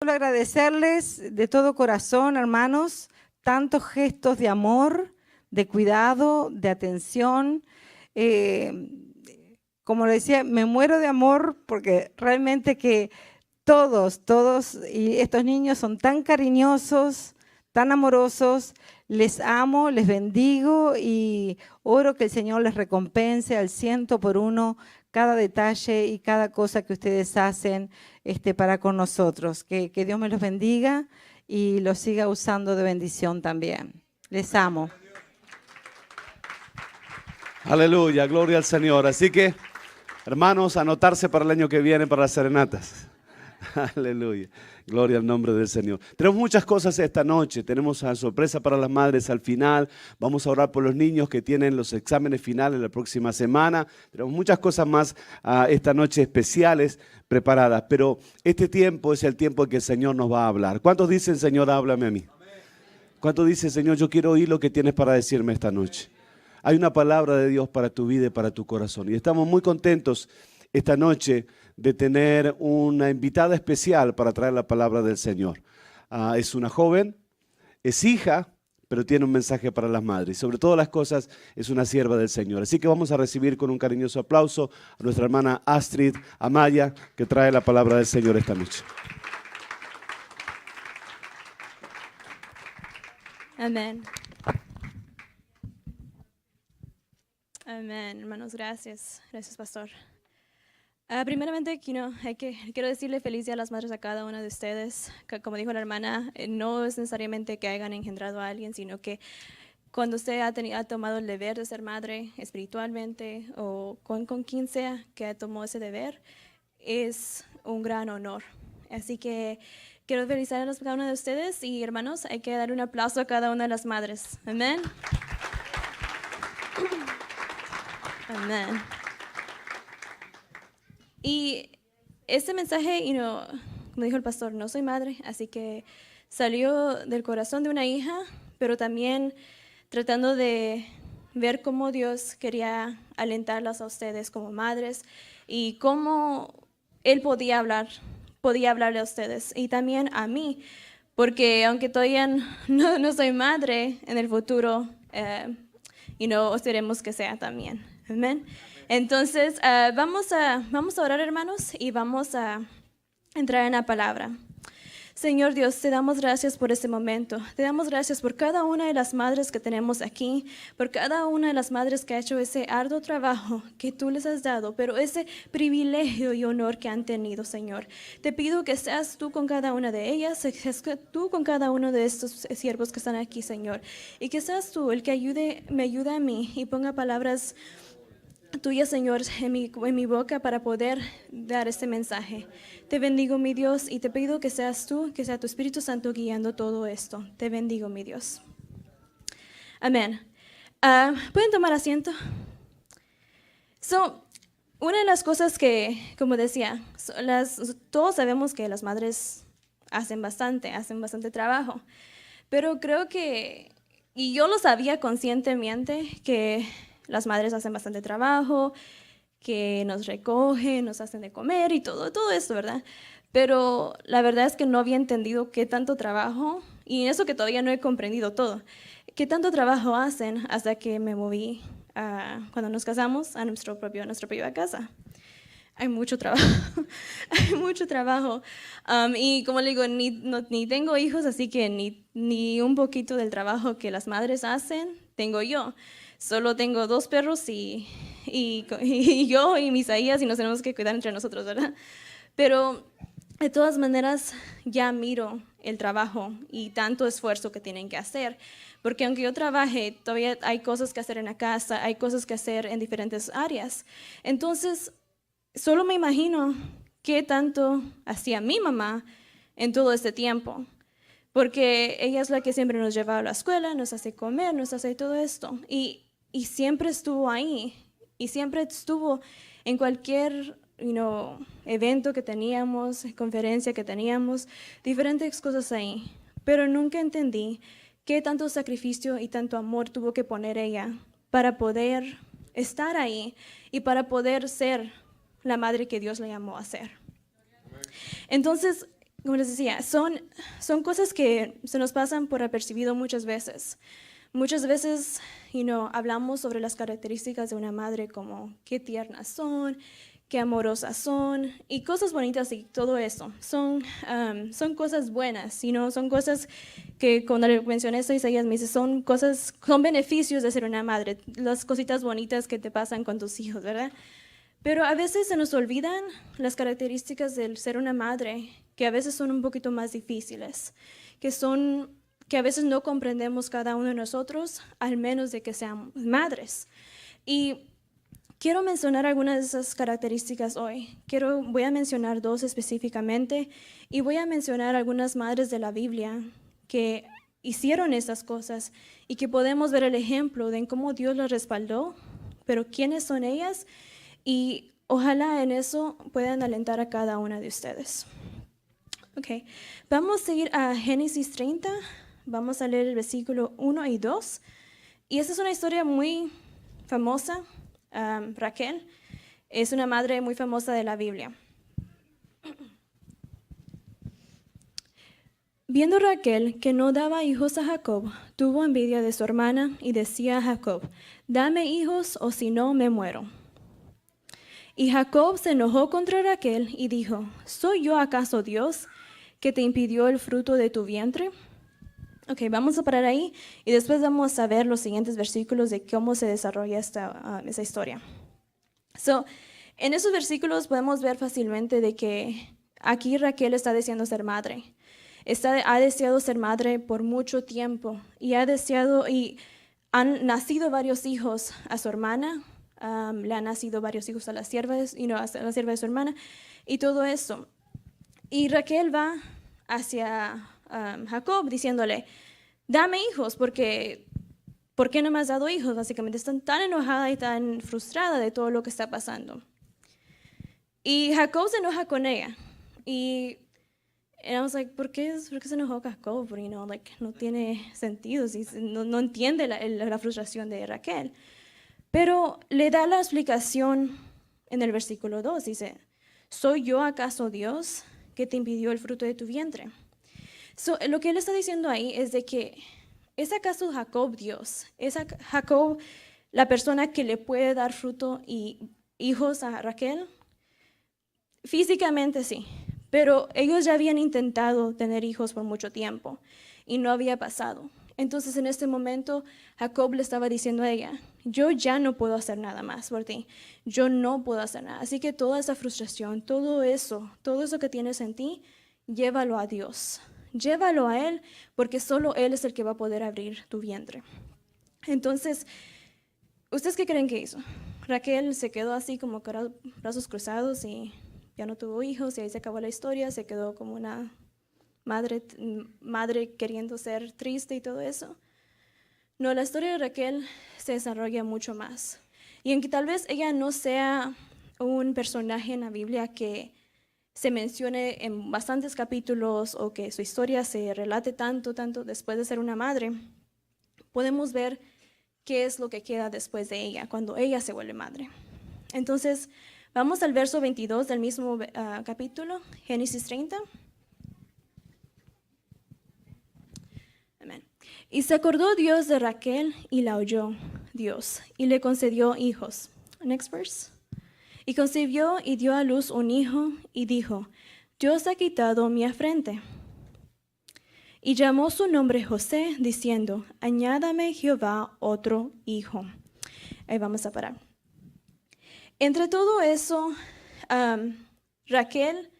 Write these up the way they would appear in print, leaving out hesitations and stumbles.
solo agradecerles de todo corazón, hermanos, tantos gestos de amor, de cuidado, de atención. Como le decía, me muero de amor porque realmente que todos, y estos niños son tan cariñosos, tan amorosos. Les amo, les bendigo y oro que el Señor les recompense al 100 por 1 cada detalle y cada cosa que ustedes hacen para con nosotros. Que Dios me los bendiga y los siga usando de bendición también. Les amo. Aleluya, gloria al Señor. Así que, hermanos, anotarse para el año que viene para las serenatas. Aleluya, gloria al nombre del Señor. Tenemos muchas cosas esta noche, tenemos una sorpresa para las madres al final, vamos a orar por los niños que tienen los exámenes finales la próxima semana, tenemos muchas cosas más esta noche especiales preparadas, pero este tiempo es el tiempo en que el Señor nos va a hablar. ¿Cuántos dicen, Señor, háblame a mí? ¿Cuántos dicen, Señor, yo quiero oír lo que tienes para decirme esta noche? Hay una palabra de Dios para tu vida y para tu corazón, y estamos muy contentos esta noche de tener una invitada especial para traer la palabra del Señor. Es una joven, es hija, pero tiene un mensaje para las madres. Sobre todas las cosas, es una sierva del Señor. Así que vamos a recibir con un cariñoso aplauso a nuestra hermana Astrid Amaya, que trae la palabra del Señor esta noche. Amén. Amén, hermanos, gracias. Gracias, pastor. Primeramente, quiero decirle feliz día a las madres a cada una de ustedes. Como dijo la hermana, no es necesariamente que hayan engendrado a alguien, sino que cuando usted ha tomado el deber de ser madre espiritualmente o con quien sea que tomó ese deber, es un gran honor. Así que quiero felicitar a cada una de ustedes y hermanos, hay que dar un aplauso a cada una de las madres. Amén. Amén. Y este mensaje, como dijo el pastor, no soy madre, así que salió del corazón de una hija, pero también tratando de ver cómo Dios quería alentarlas a ustedes como madres y cómo Él podía hablarle a ustedes y también a mí, porque aunque todavía no soy madre, en el futuro, esperemos que sea también. Amén. Entonces, vamos a orar, hermanos, y vamos a entrar en la palabra. Señor Dios, te damos gracias por este momento. Te damos gracias por cada una de las madres que tenemos aquí, por cada una de las madres que ha hecho ese arduo trabajo que tú les has dado, pero ese privilegio y honor que han tenido, Señor. Te pido que seas tú con cada una de ellas, que seas tú con cada uno de estos siervos que están aquí, Señor, y que seas tú el que me ayude a mí y ponga palabras tuya, Señor, en mi boca para poder dar este mensaje. Te bendigo, mi Dios, y te pido que seas tú, que sea tu Espíritu Santo guiando todo esto. Te bendigo, mi Dios. Amén. ¿Pueden tomar asiento? Una de las cosas que, como decía, todos sabemos que las madres hacen bastante trabajo, pero creo que, y yo lo sabía conscientemente, que las madres hacen bastante trabajo, que nos recogen, nos hacen de comer y todo esto, ¿verdad? Pero la verdad es que no había entendido qué tanto trabajo, y eso que todavía no he comprendido todo, qué tanto trabajo hacen hasta que me moví cuando nos casamos a nuestra propia casa. Hay mucho trabajo, hay mucho trabajo. Y como le digo, ni tengo hijos, así que ni un poquito del trabajo que las madres hacen tengo yo. Solo tengo 2 perros y yo y mis Isaías, y nos tenemos que cuidar entre nosotros, ¿verdad? Pero de todas maneras ya miro el trabajo y tanto esfuerzo que tienen que hacer, porque aunque yo trabaje, todavía hay cosas que hacer en la casa, hay cosas que hacer en diferentes áreas. Entonces, solo me imagino qué tanto hacía mi mamá en todo este tiempo, porque ella es la que siempre nos lleva a la escuela, nos hace comer, nos hace todo esto, y siempre estuvo ahí, y siempre estuvo en cualquier evento que teníamos, conferencia que teníamos, diferentes cosas ahí, pero nunca entendí qué tanto sacrificio y tanto amor tuvo que poner ella para poder estar ahí y para poder ser la madre que Dios le llamó a ser. Entonces, como les decía, son cosas que se nos pasan por apercibido muchas veces. Muchas veces, hablamos sobre las características de una madre como qué tiernas son, qué amorosas son y cosas bonitas y todo eso. Son cosas buenas, son cosas que cuando le mencioné esto, Isaías me dice, son beneficios de ser una madre, las cositas bonitas que te pasan con tus hijos, ¿verdad? Pero a veces se nos olvidan las características del ser una madre, que a veces son un poquito más difíciles, que a veces no comprendemos cada uno de nosotros, al menos de que seamos madres. Y quiero mencionar algunas de esas características hoy. Voy a mencionar 2 específicamente y voy a mencionar algunas madres de la Biblia que hicieron estas cosas y que podemos ver el ejemplo de cómo Dios las respaldó, pero quiénes son ellas y ojalá en eso puedan alentar a cada una de ustedes. Ok, vamos a seguir a Génesis 30, vamos a leer el versículo 1 y 2 y esta es una historia muy famosa. Raquel es una madre muy famosa de la Biblia. Viendo Raquel que no daba hijos a Jacob, tuvo envidia de su hermana y decía a Jacob, dame hijos o si no me muero. Y Jacob se enojó contra Raquel y dijo, ¿soy yo acaso Dios que te impidió el fruto de tu vientre? Ok, vamos a parar ahí y después vamos a ver los siguientes versículos de cómo se desarrolla esa historia. En esos versículos podemos ver fácilmente de que aquí Raquel está deseando ser madre. Ha deseado ser madre por mucho tiempo y han nacido varios hijos a su hermana, le han nacido varios hijos a las siervas, a la sierva de su hermana y todo eso. Y Raquel va hacia Jacob diciéndole, dame hijos, porque ¿por qué no me has dado hijos? Básicamente está tan enojada y tan frustrada de todo lo que está pasando. Y Jacob se enoja con ella. Y I was like, ¿por qué se enojó Jacob? No tiene sentido, no entiende la frustración de Raquel. Pero le da la explicación en el versículo 2, dice, ¿soy yo acaso Dios que te impidió el fruto de tu vientre? Lo que él está diciendo ahí es de que ¿es acaso Jacob Dios? ¿Es Jacob la persona que le puede dar fruto y hijos a Raquel? Físicamente sí, pero ellos ya habían intentado tener hijos por mucho tiempo y no había pasado. Entonces en este momento Jacob le estaba diciendo a ella, yo ya no puedo hacer nada más por ti, yo no puedo hacer nada. Así que toda esa frustración, todo eso que tienes en ti, llévalo a Dios. Llévalo a Él, porque solo Él es el que va a poder abrir tu vientre. Entonces, ¿ustedes qué creen que hizo? Raquel se quedó así como brazos cruzados y ya no tuvo hijos y ahí se acabó la historia, se quedó como una madre queriendo ser triste y todo eso. No, la historia de Raquel se desarrolla mucho más. Y aunque tal vez ella no sea un personaje en la Biblia que se mencione en bastantes capítulos o que su historia se relate tanto después de ser una madre, podemos ver qué es lo que queda después de ella, cuando ella se vuelve madre. Entonces, vamos al verso 22 del mismo capítulo, Génesis 30. Amén. Y se acordó Dios de Raquel y la oyó Dios y le concedió hijos. Next verse. Y concibió y dio a luz un hijo y dijo, Dios ha quitado mi afrente. Y llamó su nombre José, diciendo, añádame Jehová otro hijo. Ahí vamos a parar. Entre todo eso, Raquel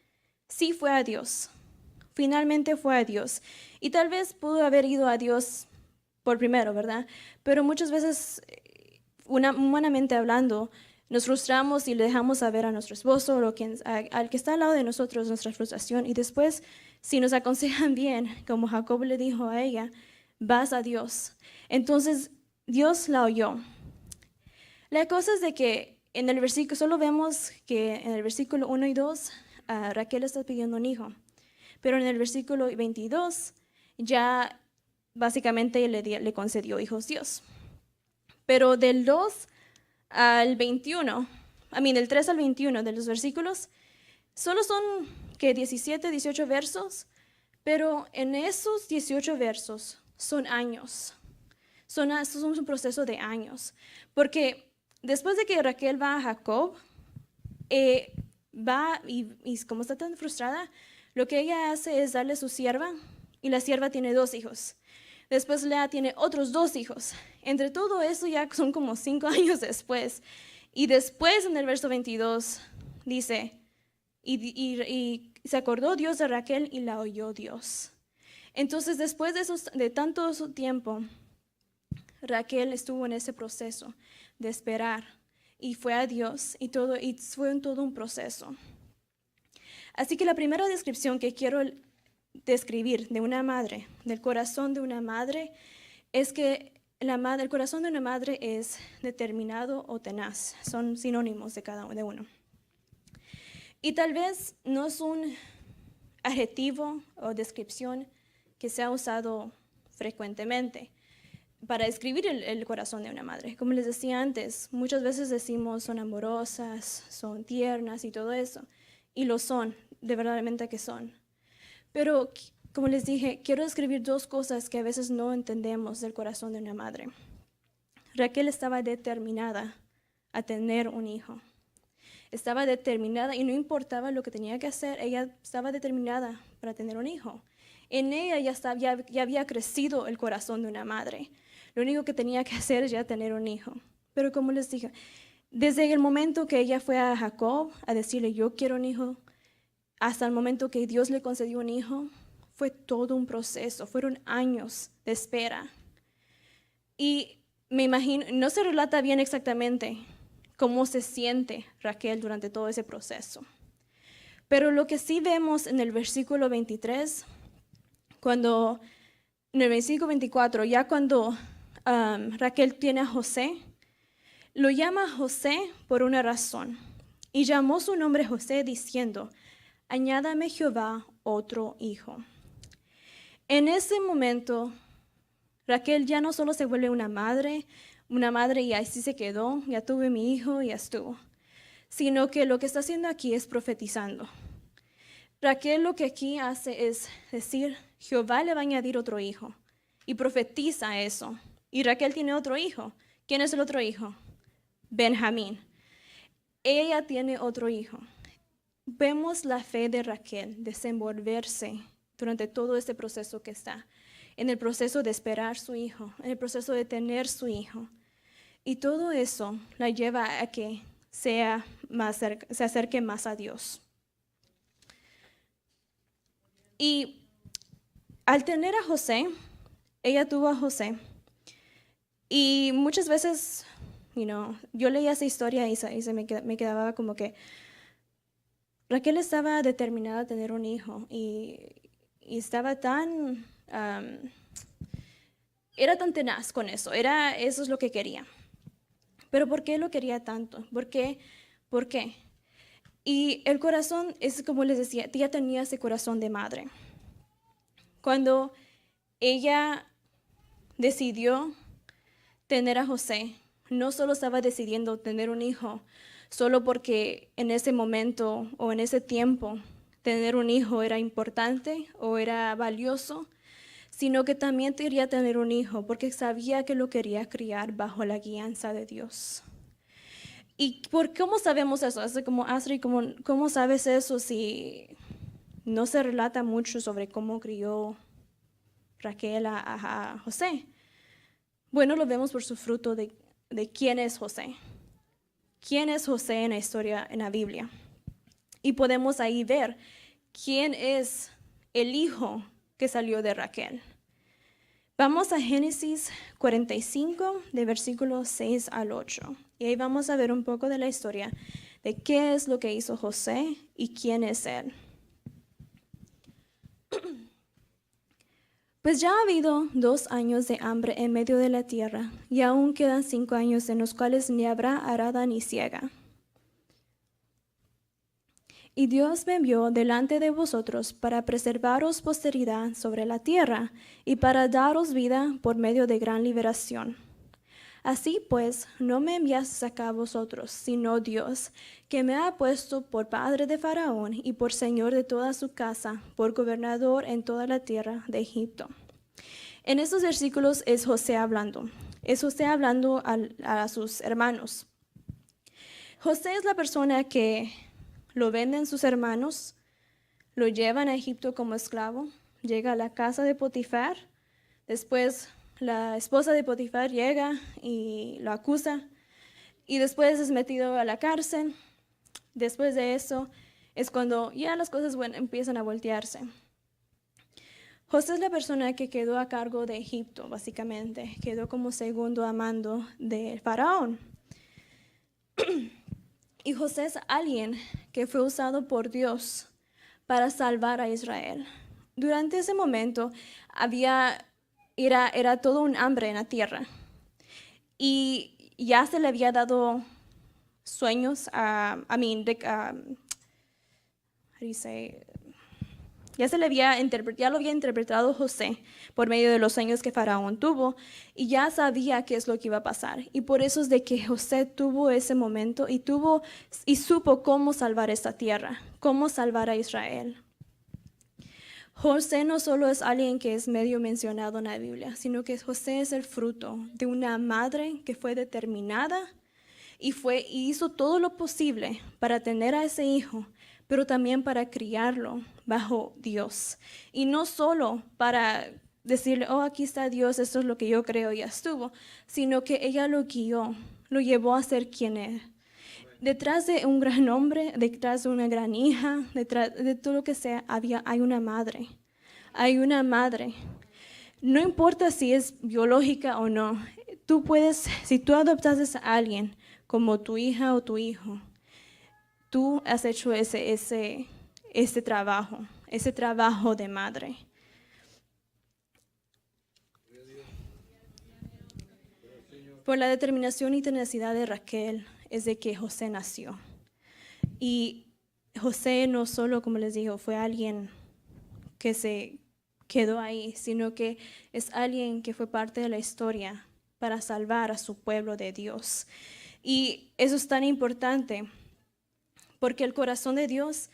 sí fue a Dios. Finalmente fue a Dios. Y tal vez pudo haber ido a Dios por primero, ¿verdad? Pero muchas veces, humanamente hablando, nos frustramos y le dejamos saber a nuestro esposo o al que está al lado de nosotros nuestra frustración. Y después, si nos aconsejan bien, como Jacob le dijo a ella, vas a Dios. Entonces, Dios la oyó. La cosa es de que en el versículo, solo vemos que en el versículo 1 y 2, Raquel está pidiendo un hijo. Pero en el versículo 22, ya básicamente le concedió hijos Dios. Pero del 2 al 21, del 3 al 21 de los versículos, solo son que 17, 18 versos, pero en esos 18 versos son años. Son un proceso de años. Porque después de que Raquel va a Jacob, va y como está tan frustrada, lo que ella hace es darle su sierva, y la sierva tiene 2 hijos. Después Lea tiene otros 2 hijos. Entre todo eso ya son como 5 años después. Y después en el verso 22 dice, y se acordó Dios de Raquel y la oyó Dios. Entonces después de tanto tiempo, Raquel estuvo en ese proceso de esperar y fue a Dios y fue todo un proceso. Así que la primera descripción que quiero describir de una madre, del corazón de una madre, es que el corazón de una madre es determinado o tenaz. Son sinónimos de cada uno. Y tal vez no es un adjetivo o descripción que se ha usado frecuentemente para describir el corazón de una madre. Como les decía antes, muchas veces decimos son amorosas, son tiernas y todo eso. Y lo son, de verdaderamente que son. Pero, como les dije, quiero describir 2 cosas que a veces no entendemos del corazón de una madre. Raquel estaba determinada a tener un hijo. Estaba determinada y no importaba lo que tenía que hacer, ella estaba determinada para tener un hijo. En ella ya había crecido el corazón de una madre. Lo único que tenía que hacer es ya tener un hijo. Pero como les dije, desde el momento que ella fue a Jacob a decirle yo quiero un hijo, hasta el momento que Dios le concedió un hijo, fue todo un proceso, fueron años de espera. Y me imagino, no se relata bien exactamente cómo se siente Raquel durante todo ese proceso. Pero lo que sí vemos en el versículo 23, en el versículo 24, ya cuando Raquel tiene a José, lo llama José por una razón. Y llamó su nombre José diciendo, añádame Jehová otro hijo. En ese momento, Raquel ya no solo se vuelve una madre y así se quedó, ya tuve mi hijo y ya estuvo, sino que lo que está haciendo aquí es profetizando. Raquel lo que aquí hace es decir, Jehová le va a añadir otro hijo, y profetiza eso. Y Raquel tiene otro hijo. ¿Quién es el otro hijo? Benjamín. Ella tiene otro hijo. Vemos la fe de Raquel desenvolverse durante todo este proceso que está, en el proceso de esperar su hijo, en el proceso de tener su hijo. Y todo eso la lleva a que se acerque más a Dios. Y al tener a José, ella tuvo a José. Y muchas veces, yo leía esa historia y me quedaba como que Raquel estaba determinada a tener un hijo y estaba tan, era tan tenaz con eso, eso es lo que quería. Pero ¿por qué lo quería tanto? ¿Por qué? ¿Por qué? Y el corazón, es como les decía, ella tenía ese corazón de madre. Cuando ella decidió tener a José, no solo estaba decidiendo tener un hijo, solo porque en ese momento o en ese tiempo tener un hijo era importante o era valioso, sino que también quería tener un hijo porque sabía que lo quería criar bajo la guianza de Dios. ¿Y cómo sabemos eso? Así como Astrid, ¿cómo sabes eso si no se relata mucho sobre cómo crió Raquel a José? Bueno, lo vemos por su fruto de quién es José. ¿Quién es José en la historia, en la Biblia? Y podemos ahí ver quién es el hijo que salió de Raquel. Vamos a Génesis 45, de versículos 6 al 8. Y ahí vamos a ver un poco de la historia de qué es lo que hizo José y quién es él. Pues ya ha habido 2 años de hambre en medio de la tierra, y aún quedan 5 años en los cuales ni habrá arada ni siega. Y Dios me envió delante de vosotros para preservaros posteridad sobre la tierra y para daros vida por medio de gran liberación. Así pues, no me enviaste acá a vosotros, sino Dios, que me ha puesto por padre de Faraón y por señor de toda su casa, por gobernador en toda la tierra de Egipto. En estos versículos es José hablando. Es José hablando a sus hermanos. José es la persona que lo venden sus hermanos, lo llevan a Egipto como esclavo, llega a la casa de Potifar, después la esposa de Potifar llega y lo acusa y después es metido a la cárcel. Después de eso es cuando ya las cosas empiezan a voltearse. José es la persona que quedó a cargo de Egipto, básicamente, quedó como segundo a mando del faraón. Y José es alguien que fue usado por Dios para salvar a Israel. Durante ese momento era todo un hambre en la tierra. Y ya se le había dado sueños, ya lo había interpretado José por medio de los sueños que Faraón tuvo y ya sabía qué es lo que iba a pasar. Y por eso es de que José tuvo ese momento y supo cómo salvar esta tierra, cómo salvar a Israel. José no solo es alguien que es medio mencionado en la Biblia, sino que José es el fruto de una madre que fue determinada y hizo todo lo posible para tener a ese hijo, pero también para criarlo bajo Dios. Y no solo para decirle, oh, aquí está Dios, esto es lo que yo creo, ya estuvo, sino que ella lo guió, lo llevó a ser quien es. Detrás de un gran hombre, detrás de una gran hija, detrás de todo lo que sea, hay una madre. Hay una madre. No importa si es biológica o no, si tú adoptas a alguien como tu hija o tu hijo, tú has hecho ese trabajo de madre. Por la determinación y tenacidad de Raquel es de que José nació. Y José no solo, como les digo, fue alguien que se quedó ahí, sino que es alguien que fue parte de la historia para salvar a su pueblo de Dios. Y eso es tan importante porque el corazón de Dios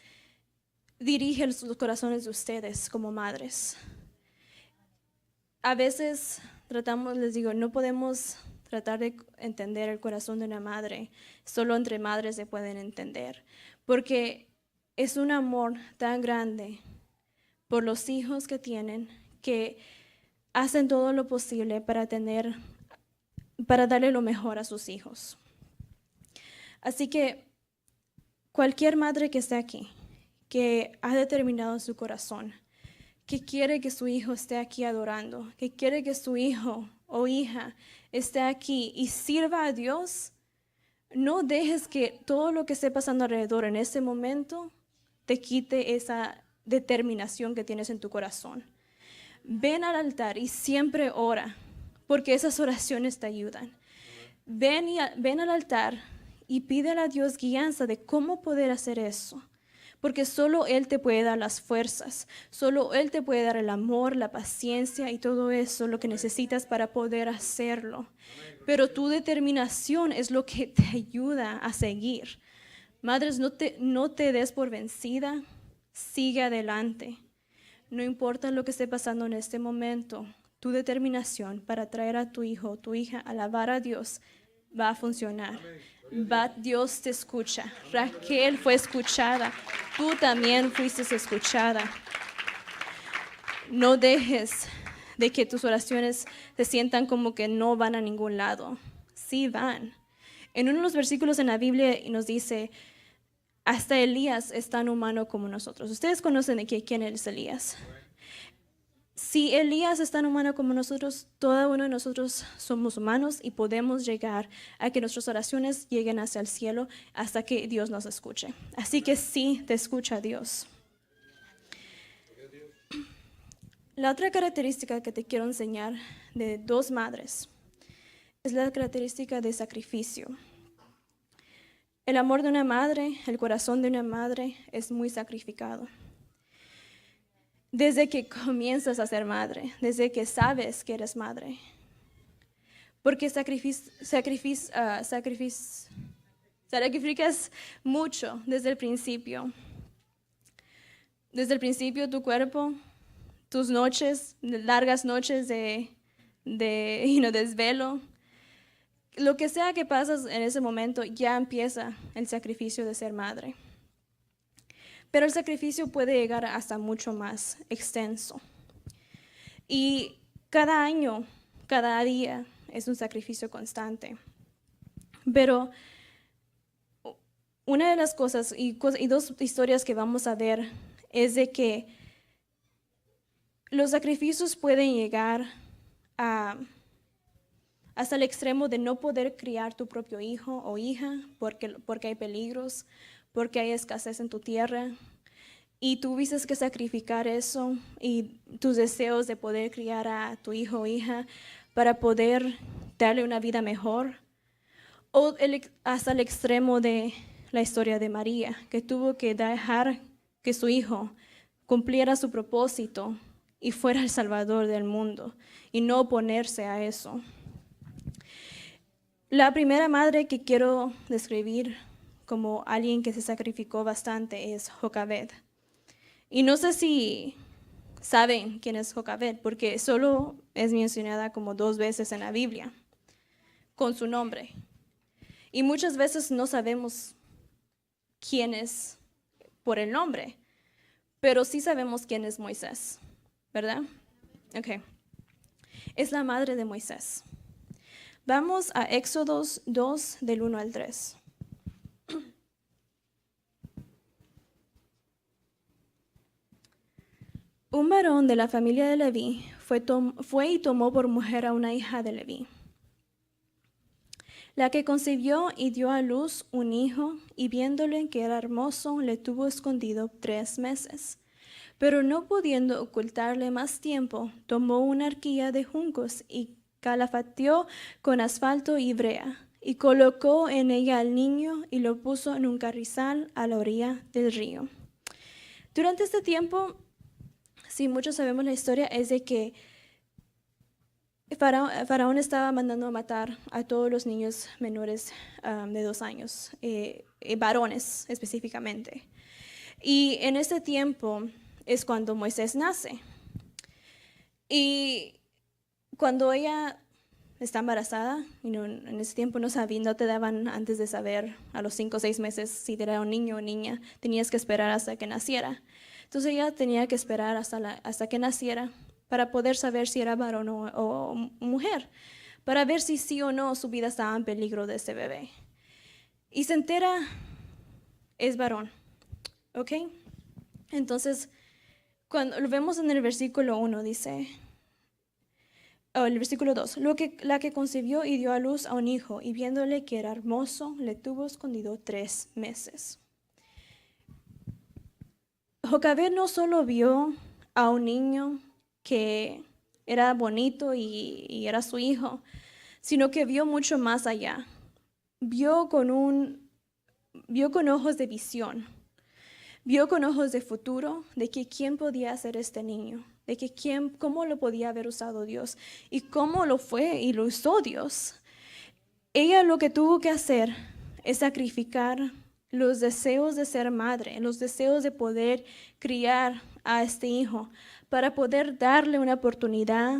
dirige los corazones de ustedes como madres. A veces no podemos tratar de entender el corazón de una madre. Solo entre madres se pueden entender. Porque es un amor tan grande por los hijos que tienen, que hacen todo lo posible para darle lo mejor a sus hijos. Así que cualquier madre que esté aquí, que ha determinado en su corazón, que quiere que su hijo esté aquí adorando, que quiere que su hijo o hija esté aquí y sirva a Dios, no dejes que todo lo que esté pasando alrededor en ese momento te quite esa determinación que tienes en tu corazón. Ven al altar y siempre ora, porque esas oraciones te ayudan. Ven al altar y pídele a Dios guianza de cómo poder hacer eso. Porque solo Él te puede dar las fuerzas, solo Él te puede dar el amor, la paciencia y todo eso, lo que necesitas para poder hacerlo. Pero tu determinación es lo que te ayuda a seguir. Madres, no te des por vencida, sigue adelante. No importa lo que esté pasando en este momento, tu determinación para traer a tu hijo o tu hija a alabar a Dios va a funcionar. Dios te escucha. Raquel fue escuchada. Tú también fuiste escuchada. No dejes de que tus oraciones se sientan como que no van a ningún lado. Sí van. En uno de los versículos en la Biblia nos dice, hasta Elías es tan humano como nosotros. Ustedes conocen de quién es Elías. Si Elías es tan humano como nosotros, cada uno de nosotros somos humanos y podemos llegar a que nuestras oraciones lleguen hacia el cielo hasta que Dios nos escuche. Así que sí, te escucha Dios. La otra característica que te quiero enseñar de dos madres es la característica de sacrificio. El amor de una madre, el corazón de una madre es muy sacrificado. Desde que comienzas a ser madre, desde que sabes que eres madre, porque sacrificas mucho desde el principio. Desde el principio tu cuerpo, tus noches, largas noches de desvelo, lo que sea que pasas en ese momento, ya empieza el sacrificio de ser madre. Pero el sacrificio puede llegar hasta mucho más extenso. Y cada año, cada día es un sacrificio constante. Pero una de las cosas y dos historias que vamos a ver es de que los sacrificios pueden llegar hasta el extremo de no poder criar tu propio hijo o hija porque hay peligros, porque hay escasez en tu tierra. Y tuviste que sacrificar eso y tus deseos de poder criar a tu hijo o hija para poder darle una vida mejor. O hasta el extremo de la historia de María, que tuvo que dejar que su hijo cumpliera su propósito y fuera el salvador del mundo y no oponerse a eso. La primera madre que quiero describir como alguien que se sacrificó bastante es Jocabed. Y no sé si saben quién es Jocabed, porque solo es mencionada como 2 veces en la Biblia, con su nombre. Y muchas veces no sabemos quién es por el nombre, pero sí sabemos quién es Moisés, ¿verdad? Ok. Es la madre de Moisés. Vamos a Éxodo 2, del 1 al 3. Un varón de la familia de Leví fue y tomó por mujer a una hija de Leví, la que concibió y dio a luz un hijo, y viéndole que era hermoso, le tuvo escondido 3 meses. Pero no pudiendo ocultarle más tiempo, tomó una arquilla de juncos y calafateó con asfalto y brea, y colocó en ella al niño y lo puso en un carrizal a la orilla del río. Durante este tiempo, si muchos sabemos la historia, es de que Faraón estaba mandando a matar a todos los niños menores de 2 años, varones específicamente. Y en ese tiempo es cuando Moisés nace. Y cuando ella está embarazada, en ese tiempo no te daban antes de saber a los 5 o 6 meses si era un niño o niña, tenías que esperar hasta que naciera. Entonces ella tenía que esperar hasta que naciera para poder saber si era varón o mujer, para ver si sí o no su vida estaba en peligro de ese bebé. Y se entera, es varón, ¿ok? Entonces, cuando lo vemos en el versículo 1, dice, el versículo 2, la que concibió y dio a luz a un hijo, y viéndole que era hermoso, le tuvo escondido 3 meses. Jocabed no solo vio a un niño que era bonito y era su hijo, sino que vio mucho más allá. Vio con ojos de visión, vio con ojos de futuro, de que quién podía ser este niño, de que cómo lo podía haber usado Dios y cómo lo fue y lo usó Dios. Ella lo que tuvo que hacer es sacrificar los deseos de ser madre, los deseos de poder criar a este hijo para poder darle una oportunidad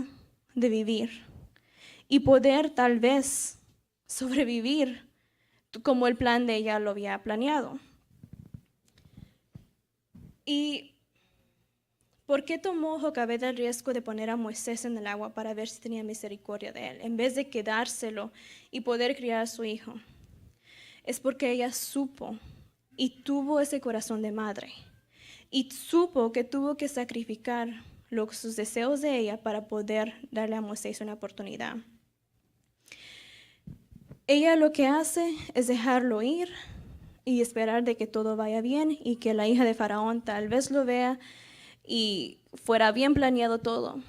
de vivir y poder tal vez sobrevivir como el plan de ella lo había planeado. ¿Y por qué tomó Jocabed el riesgo de poner a Moisés en el agua para ver si tenía misericordia de él, en vez de quedárselo y poder criar a su hijo? Es porque ella supo y tuvo ese corazón de madre y supo que tuvo que sacrificar sus deseos de ella para poder darle a Moisés una oportunidad. Ella lo que hace es dejarlo ir y esperar de que todo vaya bien y que la hija de Faraón tal vez lo vea y fuera bien planeado todo,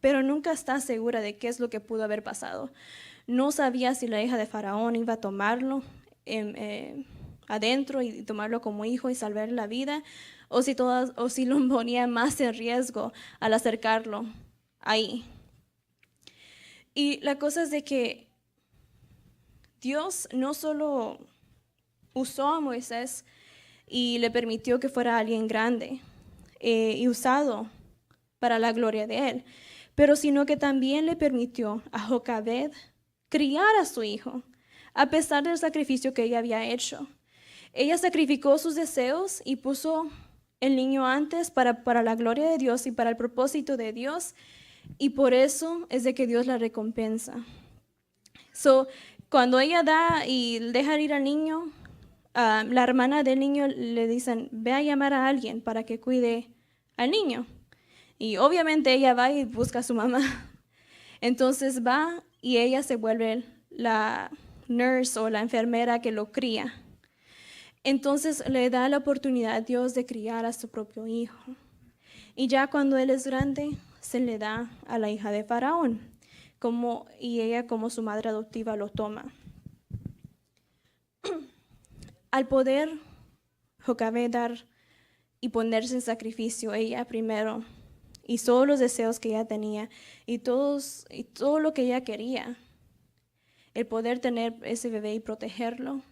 pero nunca está segura de qué es lo que pudo haber pasado. No sabía si la hija de Faraón iba a tomarlo adentro y tomarlo como hijo y salvarle la vida, o si lo ponía más en riesgo al acercarlo ahí. Y la cosa es de que Dios no solo usó a Moisés y le permitió que fuera alguien grande y usado para la gloria de él, pero sino que también le permitió a Jocabed criar a su hijo, a pesar del sacrificio que ella había hecho. Ella sacrificó sus deseos y puso el niño antes para la gloria de Dios y para el propósito de Dios, y por eso es de que Dios la recompensa. Cuando ella da y deja ir al niño, la hermana del niño le dicen, ve a llamar a alguien para que cuide al niño. Y obviamente ella va y busca a su mamá. Entonces va y ella se vuelve la nurse o la enfermera que lo cría. Entonces le da la oportunidad a Dios de criar a su propio hijo. Y ya cuando él es grande, se le da a la hija de Faraón, y ella como su madre adoptiva lo toma. Al poder Jocabed dar y ponerse en sacrificio, ella primero hizo los deseos que ella tenía y todo lo que ella quería, el poder tener ese bebé y protegerlo.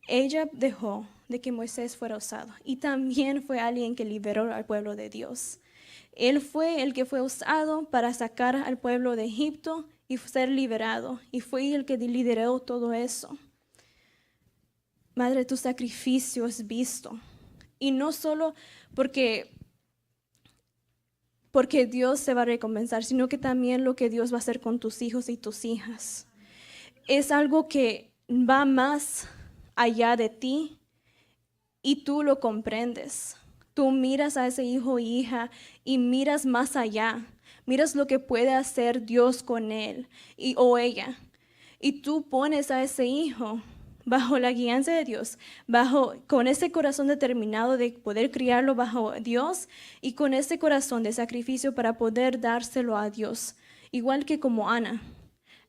Ella dejó de que Moisés fuera usado y también fue alguien que liberó al pueblo de Dios. Él fue el que fue usado para sacar al pueblo de Egipto y ser liberado, y fue el que lideró todo eso. Madre, tu sacrificio es visto, y no solo porque Dios se va a recompensar, sino que también lo que Dios va a hacer con tus hijos y tus hijas. Es algo que va más allá de ti y tú lo comprendes. Tú miras a ese hijo o hija y miras más allá. Miras lo que puede hacer Dios con él o ella. Y tú pones a ese hijo bajo la guianza de Dios, con ese corazón determinado de poder criarlo bajo Dios y con ese corazón de sacrificio para poder dárselo a Dios. Igual que como Ana.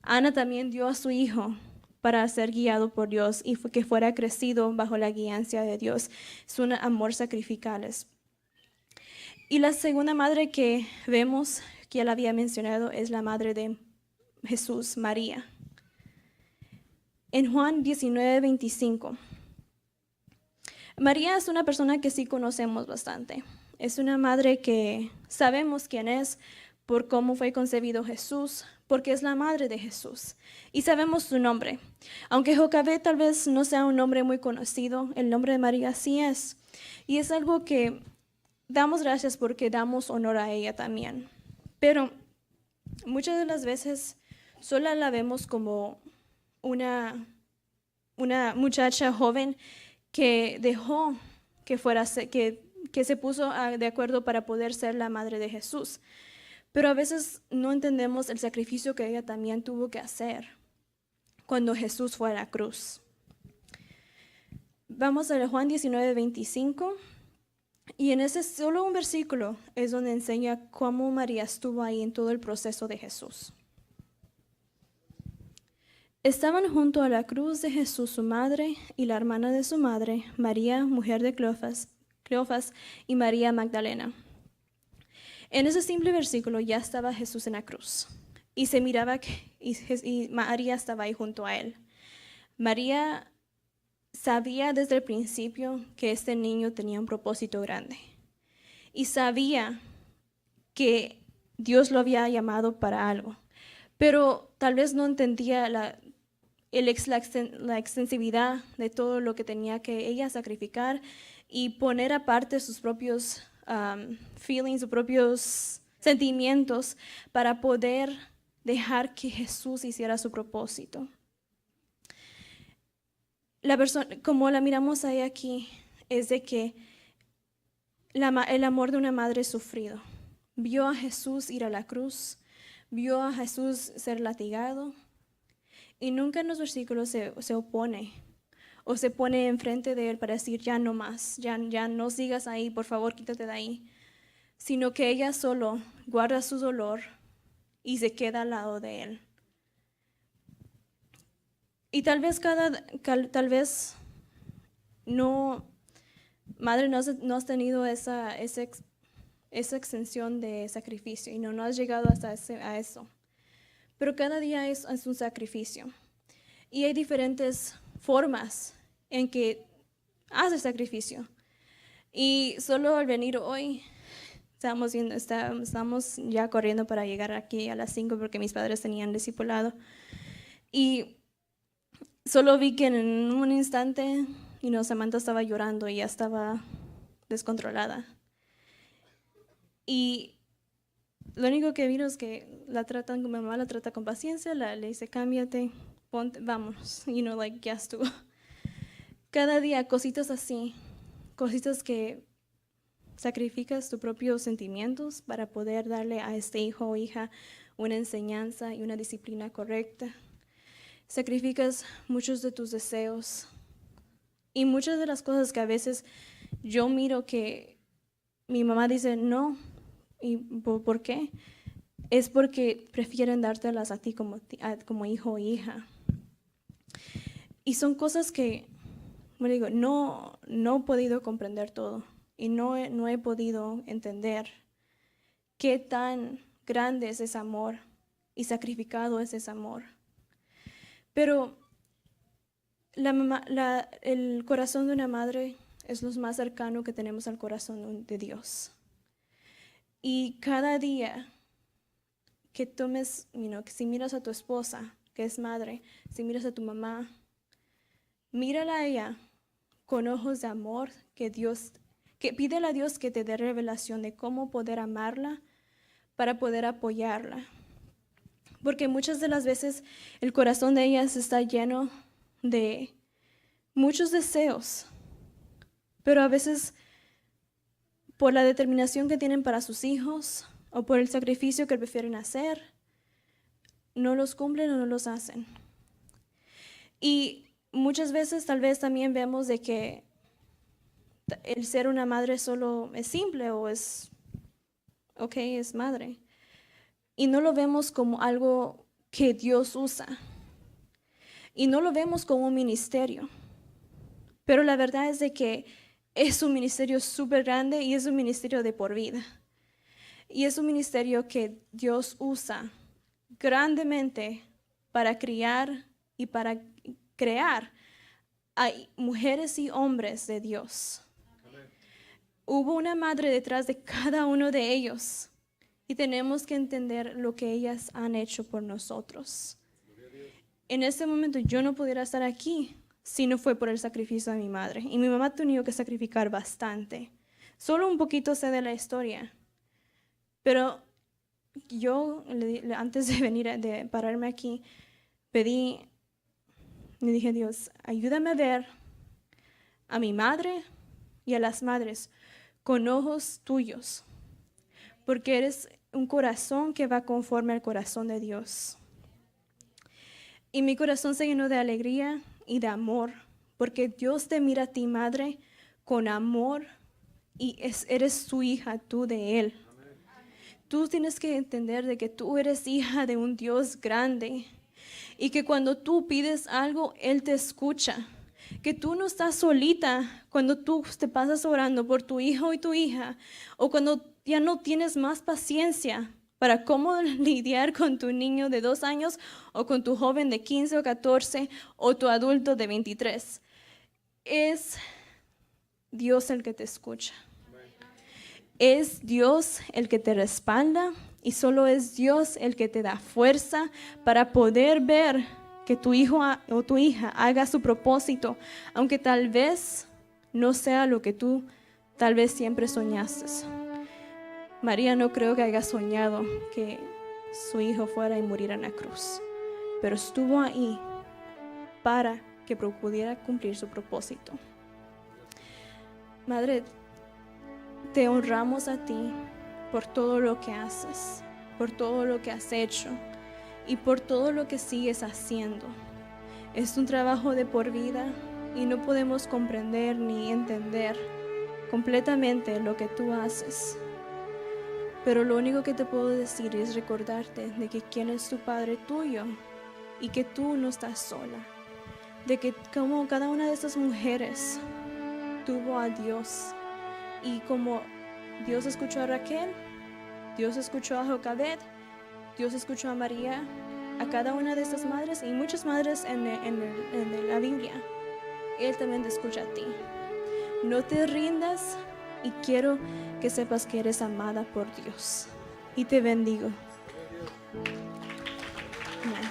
Ana también dio a su hijo para ser guiado por Dios y que fuera crecido bajo la guianza de Dios. Es un amor sacrificial. Y la segunda madre que vemos, que ya la había mencionado, es la madre de Jesús, María. En Juan 19:25, María es una persona que sí conocemos bastante. Es una madre que sabemos quién es por cómo fue concebido Jesús, porque es la madre de Jesús. Y sabemos su nombre. Aunque Jocabed tal vez no sea un nombre muy conocido, el nombre de María sí es. Y es algo que damos gracias porque damos honor a ella también. Pero muchas de las veces solo la vemos como una muchacha joven que dejó que se puso de acuerdo para poder ser la madre de Jesús. Pero a veces no entendemos el sacrificio que ella también tuvo que hacer cuando Jesús fue a la cruz. Vamos a Juan 19:25, y en ese solo un versículo es donde enseña cómo María estuvo ahí en todo el proceso de Jesús. Estaban junto a la cruz de Jesús su madre y la hermana de su madre, María, mujer de Cleofas, y María Magdalena. En ese simple versículo ya estaba Jesús en la cruz y se miraba y María estaba ahí junto a él. María sabía desde el principio que este niño tenía un propósito grande y sabía que Dios lo había llamado para algo, pero tal vez no entendía la extensividad de todo lo que tenía que ella sacrificar y poner aparte sus propios feelings, sus propios sentimientos para poder dejar que Jesús hiciera su propósito. La persona, como la miramos ahí aquí, es de que el amor de una madre sufrido. Vio a Jesús ir a la cruz, vio a Jesús ser latigado, y nunca en los versículos se opone o se pone enfrente de él para decir, ya no más, ya no sigas ahí, por favor, quítate de ahí. Sino que ella solo guarda su dolor y se queda al lado de él. Y tal vez no, madre, no has tenido esa extensión de sacrificio y no has llegado hasta a eso. pero cada día es un sacrificio. Y hay diferentes formas en que haces sacrificio. Y solo al venir hoy, estamos ya corriendo para llegar aquí a las 5 porque mis padres tenían discipulado. Y solo vi que en un instante, Samantha estaba llorando y ya estaba descontrolada. Y lo único que vino es que mi mamá la trata con paciencia, le dice, cámbiate, ponte, vamos, ya estuvo. Cada día cositas así, cositas que sacrificas tus propios sentimientos para poder darle a este hijo o hija una enseñanza y una disciplina correcta. Sacrificas muchos de tus deseos y muchas de las cosas que a veces yo miro que mi mamá dice no. ¿Y por qué? Es porque prefieren dártelas a ti como hijo o hija. Y son cosas que, no he podido comprender todo y no he podido entender qué tan grande es ese amor y sacrificado es ese amor. Pero el corazón de una madre es lo más cercano que tenemos al corazón de Dios. Y cada día que tomes, que si miras a tu esposa, que es madre, si miras a tu mamá, mírala a ella con ojos de amor, que pídele a Dios que te dé revelación de cómo poder amarla para poder apoyarla. Porque muchas de las veces el corazón de ellas está lleno de muchos deseos, pero a veces por la determinación que tienen para sus hijos o por el sacrificio que prefieren hacer, no los cumplen o no los hacen. Y muchas veces tal vez también vemos de que el ser una madre solo es simple o es madre. Y no lo vemos como algo que Dios usa. Y no lo vemos como un ministerio. Pero la verdad es de que es un ministerio súper grande y es un ministerio de por vida. Y es un ministerio que Dios usa grandemente para criar y para crear a mujeres y hombres de Dios. Amén. Hubo una madre detrás de cada uno de ellos y tenemos que entender lo que ellas han hecho por nosotros. En este momento yo no pudiera estar aquí si no fue por el sacrificio de mi madre. Y mi mamá ha tenido que sacrificar bastante. Solo un poquito sé de la historia. Pero yo, antes de pararme aquí, le dije, Dios, ayúdame a ver a mi madre y a las madres con ojos tuyos. Porque eres un corazón que va conforme al corazón de Dios. Y mi corazón se llenó de alegría y de amor, porque Dios te mira a ti, madre, con amor y eres su hija, tú de Él. Amén. Tú tienes que entender de que tú eres hija de un Dios grande y que cuando tú pides algo, Él te escucha. Que tú no estás solita cuando tú te pasas orando por tu hijo y tu hija o cuando ya no tienes más paciencia para cómo lidiar con tu niño de 2 años o con tu joven de 15 o 14 o tu adulto de 23. Es Dios el que te escucha. Es Dios el que te respalda y solo es Dios el que te da fuerza para poder ver que tu hijo o tu hija haga su propósito, aunque tal vez no sea lo que tú tal vez siempre soñaste. María no creo que haya soñado que su hijo fuera y muriera en la cruz, pero estuvo ahí para que pudiera cumplir su propósito. Madre, te honramos a ti por todo lo que haces, por todo lo que has hecho y por todo lo que sigues haciendo. Es un trabajo de por vida y no podemos comprender ni entender completamente lo que tú haces. Pero lo único que te puedo decir es recordarte de que quién es tu Padre tuyo y que tú no estás sola. De que como cada una de estas mujeres tuvo a Dios y como Dios escuchó a Raquel, Dios escuchó a Jocabed, Dios escuchó a María, a cada una de estas madres y muchas madres en la Biblia. Él también te escucha a ti. No te rindas y quiero que sepas que eres amada por Dios. Y te bendigo. Amén.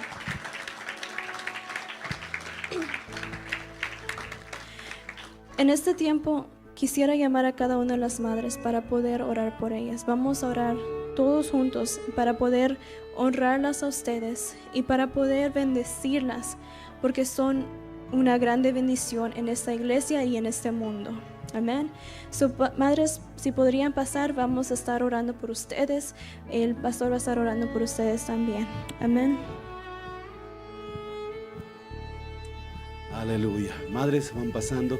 En este tiempo quisiera llamar a cada una de las madres para poder orar por ellas. Vamos a orar todos juntos para poder honrarlas a ustedes y para poder bendecirlas, porque son una grande bendición en esta iglesia y en este mundo. Amén. Madres, si podrían pasar, vamos a estar orando por ustedes. El pastor va a estar orando por ustedes también. Amén. Aleluya. Madres, van pasando.